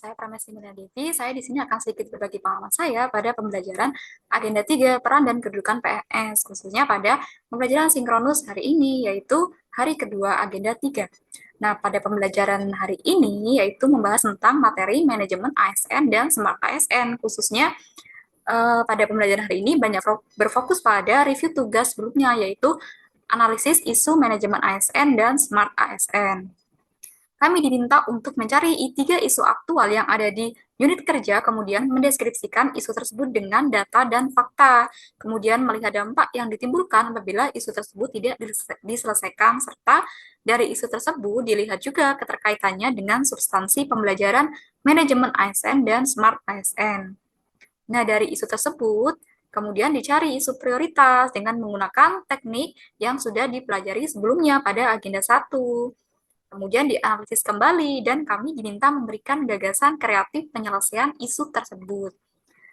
saya Pramesti Devi. Saya di sini akan sedikit berbagi pengalaman saya pada pembelajaran Agenda 3, Peran dan Kedudukan PNS, khususnya pada pembelajaran sinkronus hari ini, yaitu hari kedua Agenda 3. Nah, pada pembelajaran hari ini, yaitu membahas tentang materi manajemen ASN dan Smart ASN, khususnya pada pembelajaran hari ini banyak berfokus pada review tugas sebelumnya, yaitu analisis isu manajemen ASN dan Smart ASN. Kami diminta untuk mencari tiga isu aktual yang ada di unit kerja, kemudian mendeskripsikan isu tersebut dengan data dan fakta, kemudian melihat dampak yang ditimbulkan apabila isu tersebut tidak diselesaikan, serta dari isu tersebut dilihat juga keterkaitannya dengan substansi pembelajaran manajemen ASN dan Smart ASN. Nah, dari isu tersebut, kemudian dicari isu prioritas dengan menggunakan teknik yang sudah dipelajari sebelumnya pada agenda 1. Kemudian dianalisis kembali dan kami diminta memberikan gagasan kreatif penyelesaian isu tersebut.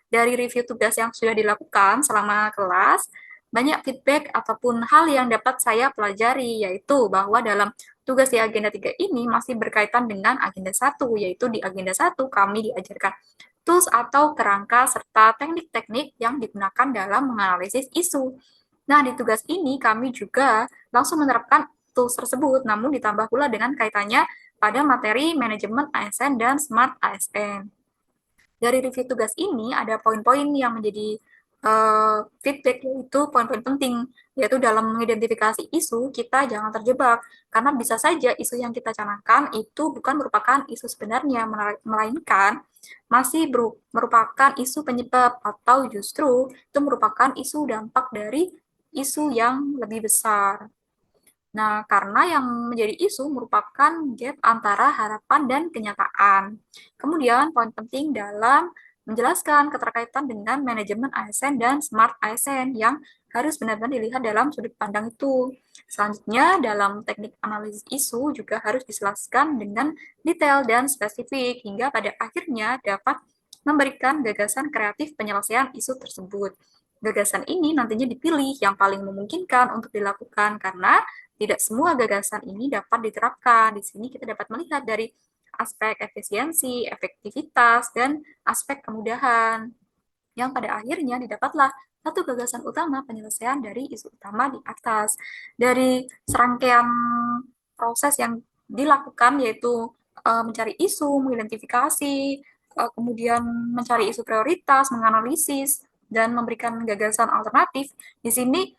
Dari review tugas yang sudah dilakukan selama kelas, banyak feedback ataupun hal yang dapat saya pelajari, yaitu bahwa dalam tugas di agenda 3 ini masih berkaitan dengan agenda 1, yaitu di agenda 1 kami diajarkan tools atau kerangka serta teknik-teknik yang digunakan dalam menganalisis isu. Nah, di tugas ini kami juga langsung menerapkan tools tersebut, namun ditambah pula dengan kaitannya pada materi manajemen ASN dan Smart ASN. Dari review tugas ini ada poin-poin yang menjadi feedback, yaitu poin-poin penting, yaitu dalam mengidentifikasi isu, kita jangan terjebak, karena bisa saja isu yang kita canangkan itu bukan merupakan isu sebenarnya, melainkan masih merupakan isu penyebab, atau justru itu merupakan isu dampak dari isu yang lebih besar. Nah, karena yang menjadi isu merupakan gap antara harapan dan kenyataan. Kemudian, poin penting dalam menjelaskan keterkaitan dengan manajemen ASN dan Smart ASN yang harus benar-benar dilihat dalam sudut pandang itu. Selanjutnya, dalam teknik analisis isu juga harus dijelaskan dengan detail dan spesifik, hingga pada akhirnya dapat memberikan gagasan kreatif penyelesaian isu tersebut. Gagasan ini nantinya dipilih yang paling memungkinkan untuk dilakukan, karena tidak semua gagasan ini dapat diterapkan. Di sini kita dapat melihat dari aspek efisiensi, efektivitas, dan aspek kemudahan. Yang pada akhirnya didapatlah satu gagasan utama penyelesaian dari isu utama di atas. Dari serangkaian proses yang dilakukan, yaitu mencari isu, mengidentifikasi, kemudian mencari isu prioritas, menganalisis, dan memberikan gagasan alternatif. Di sini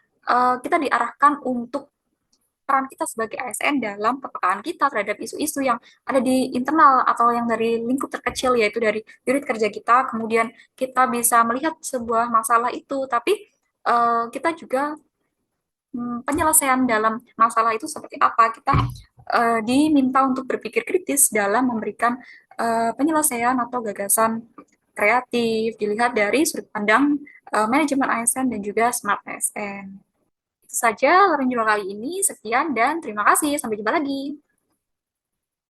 kita diarahkan untuk peran kita sebagai ASN dalam kepekaan kita terhadap isu-isu yang ada di internal atau yang dari lingkup terkecil, yaitu dari unit kerja kita. Kemudian kita bisa melihat sebuah masalah itu, tapi kita juga penyelesaian dalam masalah itu seperti apa. Kita diminta untuk berpikir kritis dalam memberikan penyelesaian atau gagasan kreatif, dilihat dari sudut pandang manajemen ASN dan juga Smart ASN. Itu saja learning journal kali ini. Sekian dan terima kasih. Sampai jumpa lagi.